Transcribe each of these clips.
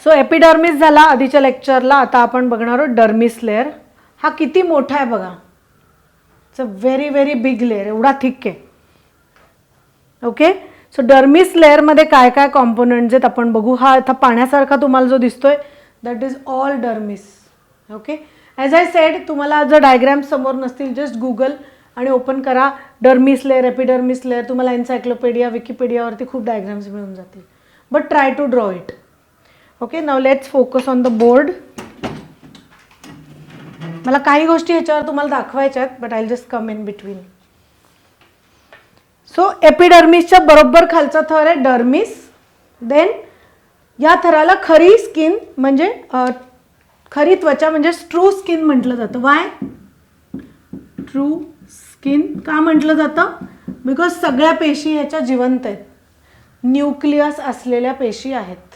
So epidermis झाला आधीच्या लेक्चरला. आता आपण बघणार आहोत डर्मिस लेअर. हा किती मोठा आहे बघा. It's a very very big layer, एवढा थिक आहे. ओके, सो डर्मिस लेअरमध्ये काय काय कॉम्पोनंट्स आहेत आपण बघू. हा आता पाण्यासारखा तुम्हाला जो दिसतोय that is all dermis. Okay, as I said, तुम्हाला जर डायग्राम समोर नसतील जस्ट गुगल आणि ओपन करा डर्मिस लेअर, एपिडर्मिस लेअर. तुम्हाला एन्सायक्लोपीडिया, विकिपीडियावरती खूप डायग्राम्स मिळून जातील. But try to draw it. Okay, now let's focus on the board. मला काही गोष्टी ह्याच्यावर तुम्हाला दाखवायच्या आहेत, but I will just come in between. So एपिडर्मिसच्या बरोबर खालचा थर आहे डर्मिस. देन या थराला खरी स्किन म्हणजे खरी त्वचा म्हणजे ट्रू स्किन म्हटलं जातं. वाय ट्रू स्किन का म्हटलं जातं? बिकॉज सगळ्या पेशी ह्याच्या जिवंत आहेत, न्यूक्लियस असलेल्या पेशी आहेत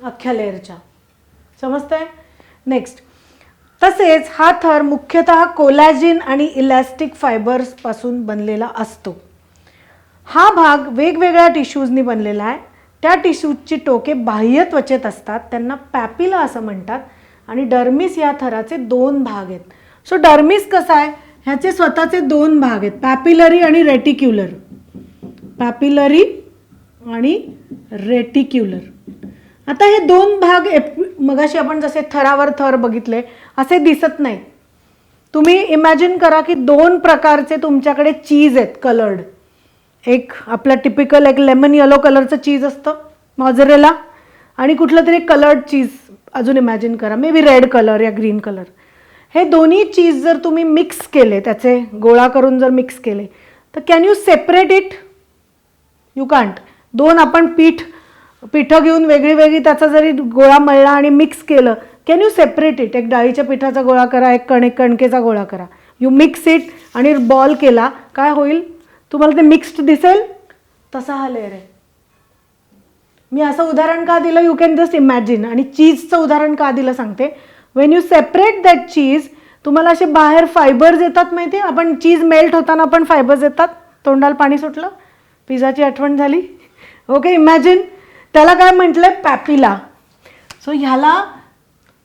अख्ख्या लेअरच्या. समजतंय? नेक्स्ट, तसेच हा थर मुख्यतः कोलॅजिन आणि इलॅस्टिक फायबर्स पासून बनलेला असतो. हा भाग वेगवेगळ्या टिश्यूजनी बनलेला आहे. त्या टिश्यूजची टोके बाह्य त्वचेत असतात, त्यांना पॅपिला असं म्हणतात. आणि डर्मिस या थराचे 2 भाग आहेत. सो डर्मिस कसा आहे, ह्याचे स्वतःचे 2 भाग आहेत, पॅपिलरी आणि रेटिक्युलर. पॅपिलरी आणि रेटिक्युलर. आता हे 2 भाग मगाशी आपण जसे थरावर थर बघितले असे दिसत नाही. तुम्ही इमॅजिन करा की 2 प्रकारचे तुमच्याकडे चीज आहेत कलर्ड. एक आपला टिपिकल एक लेमन येलो कलरचं चीज असतं मॉझरेला, आणि कुठलं तरी कलर्ड चीज अजून इमॅजिन करा, मे बी रेड कलर या ग्रीन कलर. हे दोन्ही चीज जर तुम्ही मिक्स केले, त्याचे गोळा करून जर मिक्स केले, तर can you separate it? You can't. 2 आपण पिठं घेऊन वेगळी वेगळी त्याचा जरी गोळा मळला आणि मिक्स केलं, कॅन यू सेपरेट इट? एक डाळीच्या पिठाचा गोळा करा, एक कणकेचा गोळा करा, यू मिक्स इट आणि बॉल केला, काय होईल? तुम्हाला ते मिक्स्ड दिसेल. तसा हा लेअर आहे. मी असं उदाहरण का दिलं, यू कॅन जस्ट इमॅजिन. आणि चीजचं उदाहरण का दिलं सांगते. वेन यू सेपरेट दॅट चीज, तुम्हाला असे बाहेर फायबर्स येतात माहिती आहे. आपण चीज मेल्ट होताना आपण फायबर्स येतात, तोंडाला पाणी सुटलं, पिझ्झाची आठवण झाली. Okay, imagine. त्याला काय म्हटलंय? पॅपिला. सो ह्याला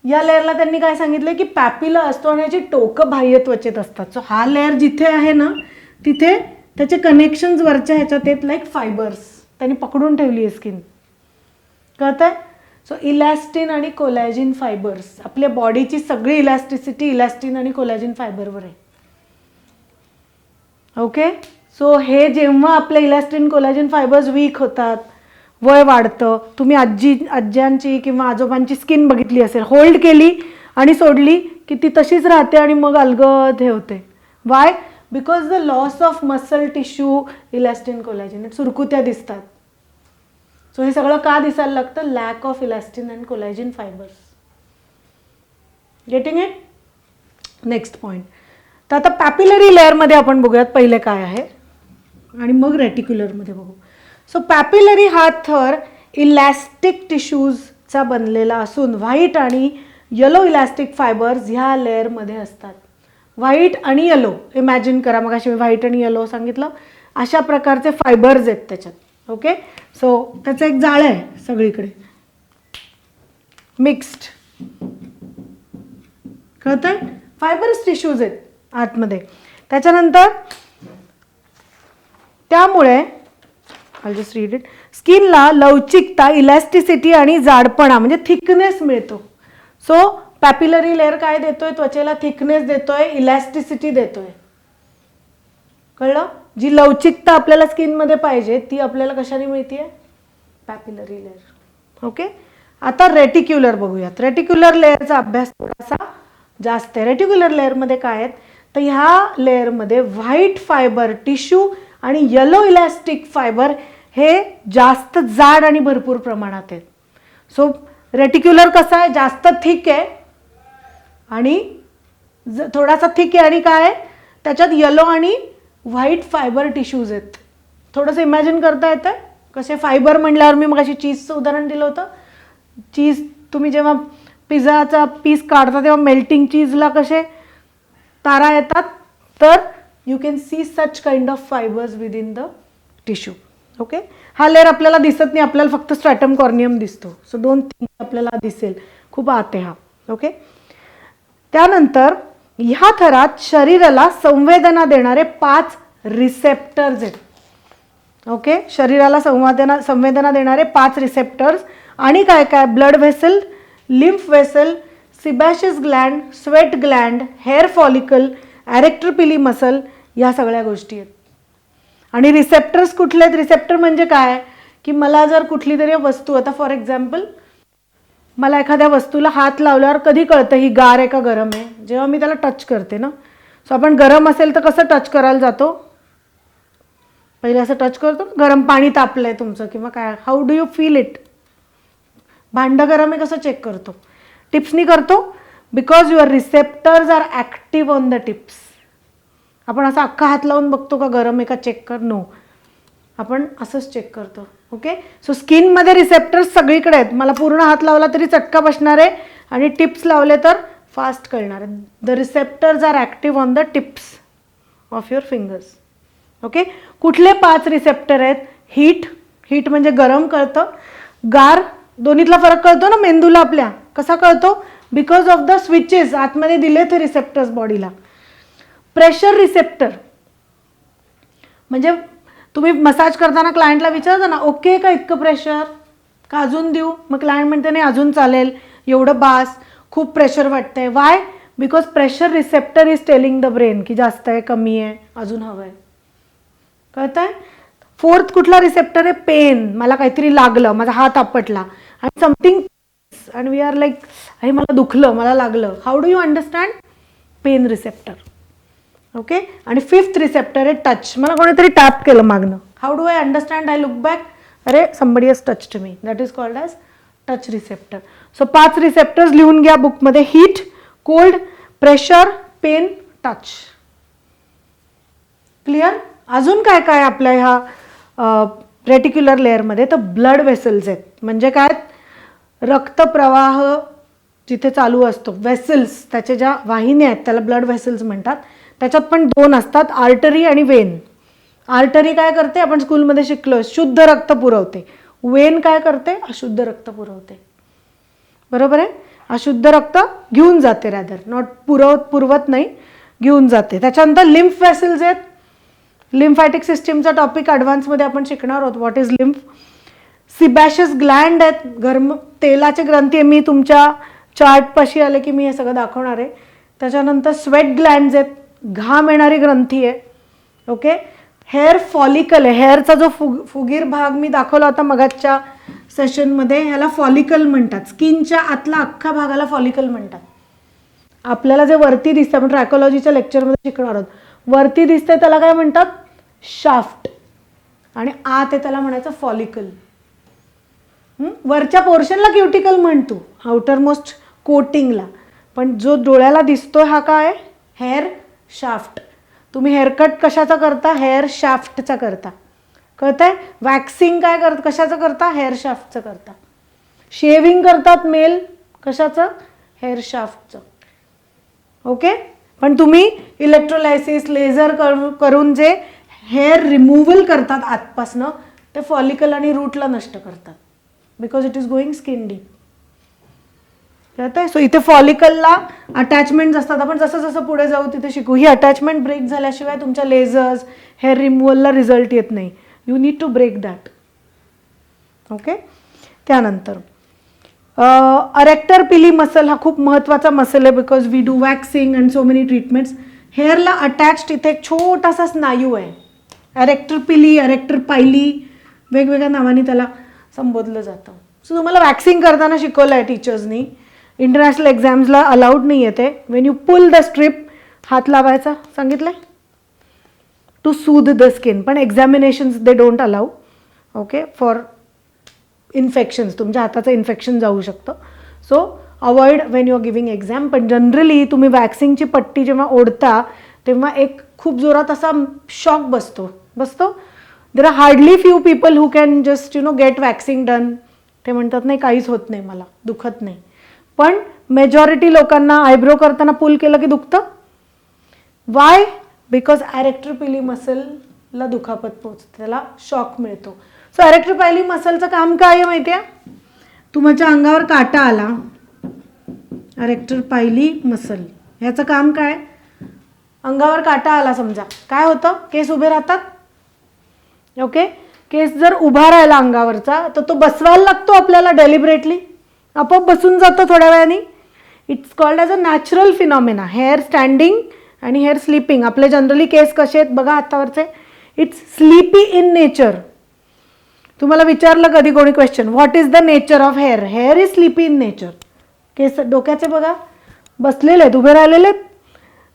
या लेअरला त्यांनी काय सांगितलं की पॅपिला असतो आणि याची टोकं बाह्य त्वचेत असतात. सो हा लेअर जिथे आहे ना, तिथे त्याचे कनेक्शन्स वरच्या ह्याच्यात आहेत, लाईक फायबर्स. त्यांनी पकडून ठेवली आहे स्किन. कळतंय? सो इलॅस्टिन आणि कोलॅजिन फायबर्स. आपल्या बॉडीची सगळी इलॅस्टिसिटी इलॅस्टिन आणि कोलॅजिन फायबरवर आहे. ओके, सो हे जेव्हा आपले इलॅस्टिन कोलॅजिन फायबर्स वीक होतात, वय वाढतं. तुम्ही आज्यांची किंवा आजोबांची स्किन बघितली असेल, होल्ड केली आणि सोडली की ती तशीच राहते आणि मग अलगद हे होते. Why? Because the loss of muscle tissue, elastin collagen, सुरकुत्या दिसतात. सो हे सगळं का दिसायला लागतं? Lack of elastin and collagen fibres. Getting it? Next point. तर आता पॅपिलरी लेअरमध्ये आपण बघूयात पहिले काय आहे आणि मग रेटिक्युलरमध्ये बघू. सो पॅपिलरी हा थर इलॅस्टिक टिश्यूजचा बनलेला असून व्हाईट आणि येलो इलॅस्टिक फायबर्स ह्या लेअरमध्ये असतात. व्हाईट आणि येलो इमॅजिन करा. मग अशी व्हाईट आणि येलो सांगितलं, अशा प्रकारचे फायबर्स आहेत त्याच्यात. ओके, सो त्याचं एक जाळं आहे सगळीकडे मिक्स्ड. कळतंय? फायबर्स टिश्यूज आहेत आतमध्ये. त्याच्यानंतर त्यामुळे I'll just read it. स्किनला लवचिकता, इलॅस्टिसिटी आणि जाडपणा म्हणजे थिकनेस मिळतो. सो पॅपिलरी लेअर काय देतोय? त्वचेला थिकनेस देतोय, इलॅस्टिसिटी देतोय. कळलं? जी लवचिकता आपल्याला स्किनमध्ये पाहिजे ती आपल्याला कशाने मिळतीये? पॅपिलरी लेअर. ओके, आता रेटिक्युलर बघूयात. रेटिक्युलर लेअरचा अभ्यास थोडासा जास्त आहे. रेटिक्युलर लेअरमध्ये काय आहेत तर ह्या लेअरमध्ये व्हाईट फायबर टिश्यू आणि येलो इलॅस्टिक फायबर हे जास्त जाड आणि भरपूर प्रमाणात आहेत. सो रेटिक्युलर कसा आहे? जास्त थिक आहे आणि थोडासा थिक आहे आणि काय आहे त्याच्यात येलो आणि व्हाईट फायबर टिश्यूज आहेत. थोडंसं इमॅजिन करता येतं कसे फायबर म्हणल्यावर मी मग अशी चीजचं उदाहरण दिलं होतं. चीज तुम्ही जेव्हा पिझ्झाचा पीस काढता तेव्हा मेल्टिंग चीजला कसे तारा येतात, तर you can see such kind of fibers within the tissue. Okay. हा लेअर आपल्याला दिसत नाही, आपल्याला फक्त स्ट्रॅटम कॉर्नियम दिसतो. सो 2 आपल्याला दिसेल, खूप आत आहे हा. ओके. त्यानंतर ह्या थरात शरीराला संवेदना देणारे 5 रिसेप्टर्स आहेत. ओके. शरीराला संवेदना देणारे 5 रिसेप्टर्स आणि काय काय, blood vessel, lymph vessel, sebaceous gland, sweat gland, hair follicle, arrector pili muscle, या सगळ्या गोष्टी आहेत. आणि रिसेप्टर्स कुठले आहेत? रिसेप्टर म्हणजे काय की मला जर कुठली तरी वस्तू, आता फॉर एक्झाम्पल मला एखाद्या वस्तूला हात लावल्यावर कधी कळतं ही गार आहे का गरम आहे? जेव्हा मी त्याला टच करते ना. सो आपण गरम असेल तर कसं टच करायला जातो? पहिले असं टच करतो, गरम पाणी तापलंय तुमचं किंवा काय, how do you feel it? भांडं गरम आहे कसं चेक करतो? टिप्सनी करतो, because your receptors are active on the tips. आपण असा अख्खा हात लावून बघतो का गरम आहे का चेक कर? नो, आपण असंच चेक करतो. ओके. सो स्किनमध्ये रिसेप्टर्स सगळीकडे आहेत. मला पूर्ण हात लावला तरी चटका बसणार आहे आणि टिप्स लावले तर फास्ट कळणार आहे. The receptors are active on the tips of your fingers. Okay. कुठले 5 रिसेप्टर आहेत? हीट म्हणजे गरम कळतं, गार, दोन्हीतला फरक कळतो ना मेंदूला आपल्या, कसा कळतो? बिकॉज ऑफ द स्विचेस आतमध्ये दिले ते रिसेप्टर्स बॉडीला. प्रेशर रिसेप्टर म्हणजे तुम्ही मसाज करताना क्लायंटला विचारता ना, ओके का इतकं प्रेशर, का अजून देऊ? मग क्लायंट म्हणते नाही अजून चालेल, एवढं बास, खूप प्रेशर वाटतंय. Y? Because pressure receptor is telling the brain की जास्त आहे, कमी आहे, अजून हवं आहे. कळतंय? 4th कुठला रिसेप्टर आहे? पेन. मला काहीतरी लागलं, माझा हात आपटला आणि समथिंग, आणि वी आर लाईक अरे मला दुखलं, मला लागलं. How do you understand? Pain receptor. Okay. आणि 5th रिसेप्टर आहे टच. मला कोणीतरी टॅप केलं मागणं. How do I understand? I look back, अरे somebody has touched me. That is called as touch receptor. So 5 receptors लिहून घ्या बुकमध्ये. Heat, cold, pressure, pain, touch. Clear? अजून काय काय आपल्या ह्या रेटिक्युलर लेअरमध्ये? तर ब्लड व्हेसल्स आहेत. म्हणजे काय? रक्तप्रवाह जिथे चालू असतो, व्हेसल्स, त्याच्या ज्या वाहिन्या आहेत त्याला ब्लड व्हेसल्स म्हणतात. त्याच्यात पण 2 असतात, आर्टरी आणि वेन. आर्टरी काय करते? आपण स्कूलमध्ये शिकलो, शुद्ध रक्त पुरवते. वेन काय करते? अशुद्ध रक्त पुरवते. बरोबर आहे? अशुद्ध रक्त घेऊन जाते, रॅदर नॉट पुरवत नाही, घेऊन जाते. त्याच्यानंतर लिम्फ व्हेसल्स आहेत. लिम्फॅटिक सिस्टीमचा टॉपिक ॲडव्हान्समध्ये आपण शिकणार आहोत. What is lymph? Sebaceous gland आहेत, गरम तेलाचे ग्रंथी आहे. मी तुमच्या चार्टपाशी आले की मी हे सगळं दाखवणार आहे. त्याच्यानंतर स्वेट ग्लँड्स आहेत, घाम येणारी ग्रंथी आहे. ओके. हेअर फॉलिकल आहे. हेअरचा जो फुगीर भाग मी दाखवला होता मगाच्या सेशनमध्ये, ह्याला फॉलिकल म्हणतात. स्किनच्या आतला अख्खा भागाला फॉलिकल म्हणतात. आपल्याला जे वरती दिसतं, आपण ट्रॅकोलॉजीच्या लेक्चरमध्ये शिकणार आहोत, वरती दिसते त्याला काय म्हणतात? शाफ्ट. आणि आत आहे त्याला म्हणायचं फॉलिकल. वरच्या पोर्शनला क्युटिकल म्हणतो, आउटर मोस्ट कोटिंगला. पण जो डोळ्याला दिसतो हा काय? Hair shaft. तुम्ही हेअरकट कशाचा करता? हेअर शाफ्टचा करता. कळतंय? वॅक्सिंग काय करता? कशाचं करता? हेअर शाफ्टचं करता. शेविंग करतात मेल, कशाचं? हेअर शाफ्टचं. ओके. पण तुम्ही इलेक्ट्रोलायसिस, लेझर करून जे हेअर रिमूव्हल करतात आतपासनं, ते फॉलिकल आणि रूटला नष्ट करतात. Because it is going skin deep. कळतंय? सो इथे फॉलिकलला अटॅचमेंट्स असतात. आपण जसं जसं पुढे जाऊ तिथे शिकू. ही अटॅचमेंट ब्रेक झाल्याशिवाय तुमच्या लेझर्स, हेअर रिमूव्हलला रिझल्ट येत नाही. You need to break that. Okay. त्यानंतर अरेक्टर पिली मसल हा खूप महत्त्वाचा मसल आहे, because we do waxing and so many treatments. हेअरला अटॅच्ड इथे एक छोटासा स्नायू आहे, अरेक्टर पिली, अरेक्टर पायली, वेगवेगळ्या नावाने त्याला संबोधलं जातं. सो तुम्हाला वॅक्सिंग करताना शिकवलं आहे टीचर्सनी. इंटरनॅशनल एक्झाम्सला अलाउड नाही आहे ते. When you pull the strip, हात लावायचा सांगितलं आहे टू सूद द स्किन. पण examinations they don't allow. Okay. For infections, तुमच्या हाताचं इन्फेक्शन जाऊ शकतं. So avoid when you are giving exam. पण जनरली तुम्ही वॅक्सिंगची पट्टी जेव्हा ओढता तेव्हा एक खूप जोरात असा शॉक बसतो. There are hardly few people who can just get waxing done. ते म्हणतात नाही काहीच होत नाही, मला दुखत नाही. पण मेजॉरिटी लोकांना आयब्रो करताना पुल केलं की दुखतं. वाय? बिकॉज ॲरेक्टर पिली मसलला दुखापत पोचते, त्याला शॉक मिळतो. सो एरेक्टर पायली मसलचं काम काय आहे माहिती आहे? तुमच्या अंगावर काटा आला, एरेक्टर पायली मसल, ह्याचं काम काय? अंगावर काटा आला समजा, काय होतं? केस उभे राहतात. ओके, केस जर उभा राहिला अंगावरचा तर तो बसवायला लागतो आपल्याला डेलिबरेटली, आपोआप बसून जातो थोड्या वेळाने. It's called as a natural phenomena. Hair standing आणि हेअर स्लीपिंग. आपले जनरली केस कसे आहेत बघा हातावरचे, इट्स स्लीपी इन नेचर. तुम्हाला विचारलं कधी कोणी question, what is the nature of hair? Hair is sleepy in nature. केस डोक्याचे बघा बसलेले आहेत, उभे राहिलेले आहेत.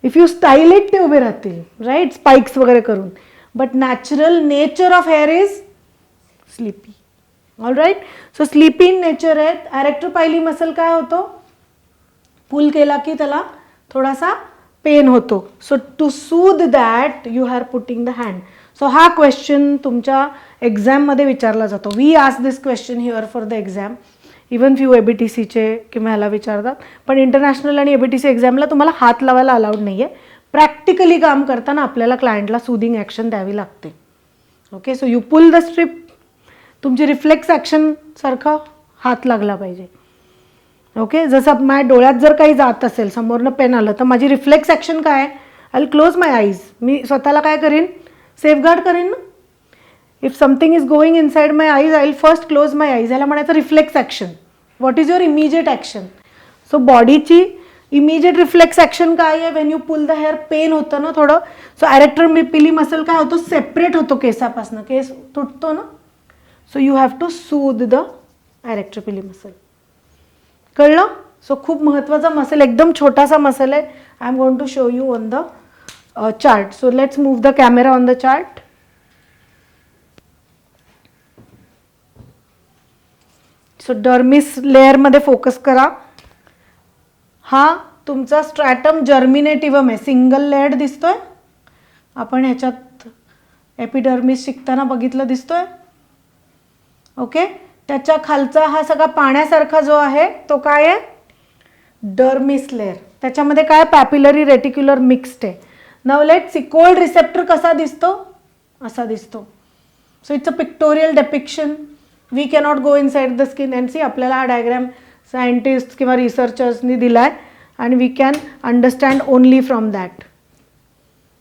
इफ यू स्टाईल इट ते उभे राहतील, राईट, स्पाइक्स वगैरे करून. But natural nature of hair is sleepy. All right. So sleepy in nature आहेत. एरेक्टर पायली मसल काय होतो? पुल केला की त्याला थोडासा पेन होतो. So to soothe that you are putting the hand. So हा क्वेश्चन तुमच्या एक्झाममध्ये विचारला जातो. We ask this question here for the exam. Even few ABTCचे किंवा ह्याला विचारतात, पण इंटरनॅशनल आणि ABTC एक्झामला तुम्हाला हात लावायला अलाउड नाही आहे. प्रॅक्टिकली काम करताना आपल्याला क्लायंटला सूदिंग ॲक्शन द्यावी लागते. Okay, so you pull the strip. तुमची रिफ्लेक्स ॲक्शन सारखं हात लागला पाहिजे. ओके, जसं माझ्या डोळ्यात जर काही जात असेल, समोरनं पेन आलं, तर माझी रिफ्लेक्स ॲक्शन काय आहे? I will close my eyes. मी स्वतःला काय करीन? सेफगार्ड करीन ना. If something is going inside my eyes, I will first close my eyes. याला म्हणायचं reflex action. What is your immediate action? So बॉडीची इमिजिएट रिफ्लेक्स ॲक्शन काय आहे? When you pull the hair, pain होतं ना थोडं. सो एरेक्टर पिली मसल काय होतो? सेपरेट होतो केसापासून, केस तुटतो ना. So you have to Sood the arrector pili muscle. कळलं? सो खूप महत्त्वाचा मसल, एकदम छोटासा मसल आहे. I am going to show you on the chart. So let's move the camera on the chart. So dermis लेअरमध्ये focus करा. हा तुमचा स्ट्रॅटम जर्मिनेटिव्हम आहे, सिंगल लेअर्ड दिसतोय. आपण ह्याच्यात एपिडर्मिस शिकताना बघितलं दिसतोय. ओके, त्याच्या खालचा हा सगळा पाण्यासारखा जो आहे तो काय आहे? Dermis layer. त्याच्यामध्ये काय? पॅपिलरी रेटिक्युलर मिक्स्ड आहे. Now let's see, cold receptor कसा दिसतो? असा दिसतो. So it's a pictorial depiction. We cannot go inside the skin and see. आपल्याला हा डायग्राम सायंटिस्ट किंवा रिसर्चर्सनी दिला आहे आणि we can understand only from that.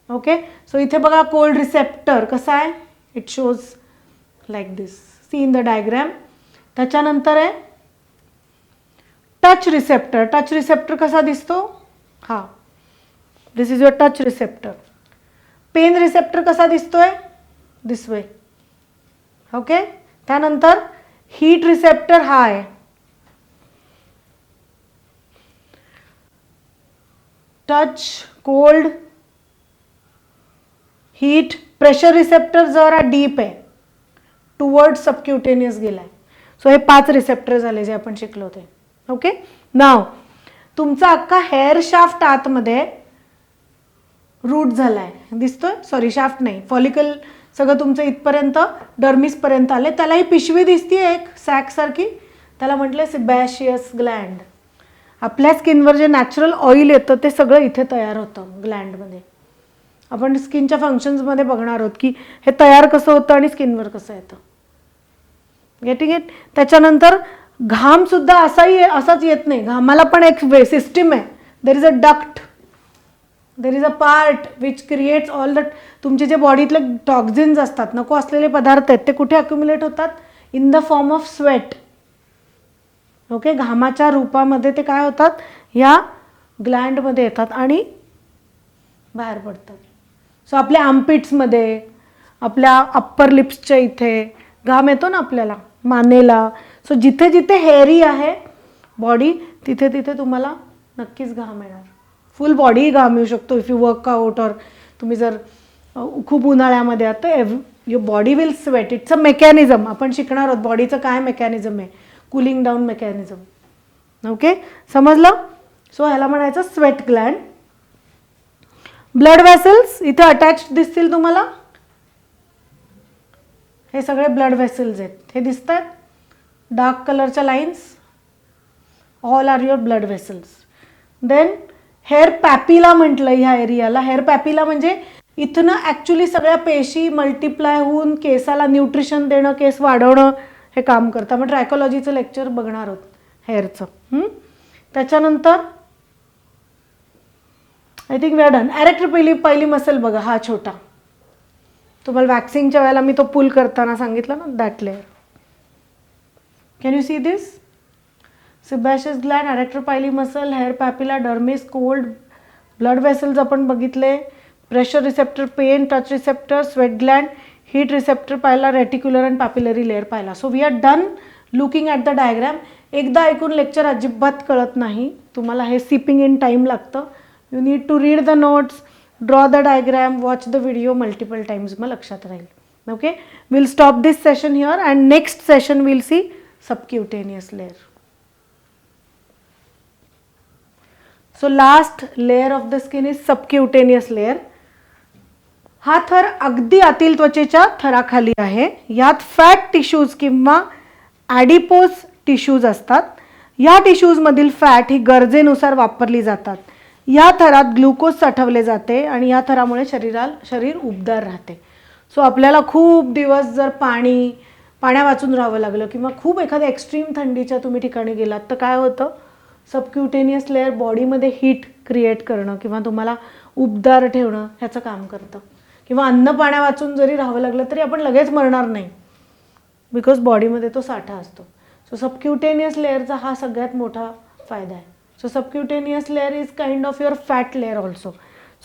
Okay, so इथे बघा कोल्ड रिसेप्टर कसा आहे? It shows like this. See in the diagram. त्याच्यानंतर आहे टच रिसेप्टर. टच रिसेप्टर कसा दिसतो? हा, this is your touch receptor. Pain receptor कसा दिसतोय? This way. ओके, त्यानंतर हीट रिसेप्टर हा आहे. Touch, cold, heat. Pressure receptor जरा डीप आहे, टुवर्ड सबक्युटेनियस गेलाय. सो हे 5 रिसेप्टर झाले जे आपण शिकलो ते. ओके, नाव तुमचा अख्खा हेअर शाफ्ट आतमध्ये रूट झालाय, दिसतोय? सॉरी, शाफ्ट नाही, फॉलिकल सगळं तुमचं इथपर्यंत डर्मिसपर्यंत आले. त्याला ही पिशवी दिसतीये एक सॅक सारखी, त्याला म्हटलं सिबॅशियस ग्लँड. आपल्या स्किनवर जे नॅचरल ऑइल येतं ते सगळं इथे तयार होतं ग्लँडमध्ये. आपण स्किनच्या फंक्शन्समध्ये बघणार आहोत की हे तयार कसं होतं आणि स्किनवर कसं येतं. Getting it? त्याच्यानंतर घाम सुद्धा असाच येत नाही. घामाला पण एक सिस्टीम आहे. There is a duct, there is a part which creates all the, तुमचे जे बॉडीतले टॉक्झिन्स असतात, नको असलेले पदार्थ आहेत, ते कुठे अक्युमुलेट होतात? In the form of sweat. Okay, घामाच्या रूपामध्ये ते काय होतात? ह्या ग्लँडमध्ये येतात आणि बाहेर पडतात. सो आपल्या आर्मपिट्समध्ये, आपल्या अप्पर लिप्सच्या इथे घाम येतो ना आपल्याला, मानेला. सो जिथे जिथे हेअरी आहे बॉडी, तिथे तिथे तुम्हाला नक्कीच घाम येणार. फुल बॉडी घाम येऊ शकतो इफ यू वर्कआउट, और तुम्ही जर खूप उन्हाळ्यामध्ये आहात तर your body will sweat. It's a mechanism. आपण शिकणार आहोत बॉडीचं काय मेकॅनिझम आहे, कूलिंग डाऊन मेकॅनिझम. ओके, समजलं? सो ह्याला म्हणायचं स्वेट ग्लँड. ब्लड वेसल्स इथे अटॅच्ड दिसतील तुम्हाला. हे सगळे ब्लड वेसल्स आहेत, हे दिसत आहेत डार्क कलरच्या lines. All are your blood vessels. Then hair papilla म्हटलं ह्या एरियाला. हेअर पॅपिला म्हणजे इथनं ॲक्च्युली सगळ्या पेशी मल्टिप्लाय होऊन केसाला न्यूट्रिशन देणं, केस वाढवणं हे काम करतं. आपण ट्रायकोलॉजीचं लेक्चर बघणार आहोत हेअरचं. त्याच्यानंतर I think we are done. Arrector pili muscle बघा, हा छोटा तुम्हाला वॅक्सिंगच्या वेळेला मी तो पुल करताना सांगितलं ना, that layer. Can you see this? Sebaceous gland, arrector pili muscle, hair papilla, dermis, cold, blood vessels आपण बघितले, pressure receptor, pain, touch receptor, sweat gland, heat receptor पाहिला, रेटिक्युलर अँड पॅपिलरी लेअर पाहिला. So we are done looking at the diagram. एकदा ऐकून lecture अजिबात कळत नाही, तुम्हाला हे सिपिंग इन टाईम लागतं. You need to read the notes, draw the diagram, watch the video multiple times, मग लक्षात राहील. Okay, will stop this session here and next session will see सबक्युटेनियस layer. So last layer of the skin is सबक्युटेनियस layer. हा थर अगदी आतील त्वचेच्या थराखाली आहे. यात फॅट टिश्यूज किंवा ॲडिपोज टिश्यूज असतात. या टिश्यूजमधील फॅट ही गरजेनुसार वापरली जातात. या थरात ग्लुकोज साठवले जाते आणि या थरामुळे शरीर उबदार राहते. सो आपल्याला खूप दिवस जर पाण्या वाचून राहावं लागलं किंवा खूप एखाद्या एक्स्ट्रीम थंडीच्या तुम्ही ठिकाणी गेलात तर काय होतं, सबक्युटेनियस लेअर बॉडीमध्ये हीट क्रिएट करणं किंवा तुम्हाला उबदार ठेवणं ह्याचं काम करतं. किंवा अन्न पाण्या वाचून जरी राहावं लागलं तरी आपण लगेच मरणार नाही, बिकॉज बॉडीमध्ये तो साठा असतो. सो सबक्युटेनियस लेअरचा हा सगळ्यात मोठा फायदा आहे. So सबक्युटेनियस layer is kind of your fat layer also.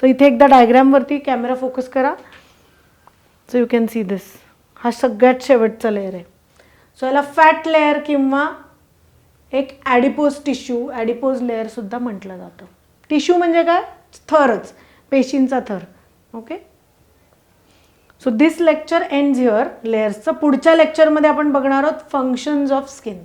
So इथे एकदा डायग्रॅमवरती कॅमेरा फोकस करा. So you can see this. हा सगळ्यात शेवटचा लेअर आहे. सो याला फॅट लेअर किंवा एक ॲडिपोज टिश्यू, ॲडिपोज लेअरसुद्धा म्हटलं जातं. टिश्यू म्हणजे काय, थरच, पेशींचा थर. Okay, so this lecture ends here लेयर्सचं. पुढच्या लेक्चरमध्ये आपण बघणार आहोत फंक्शन्स ऑफ स्किन.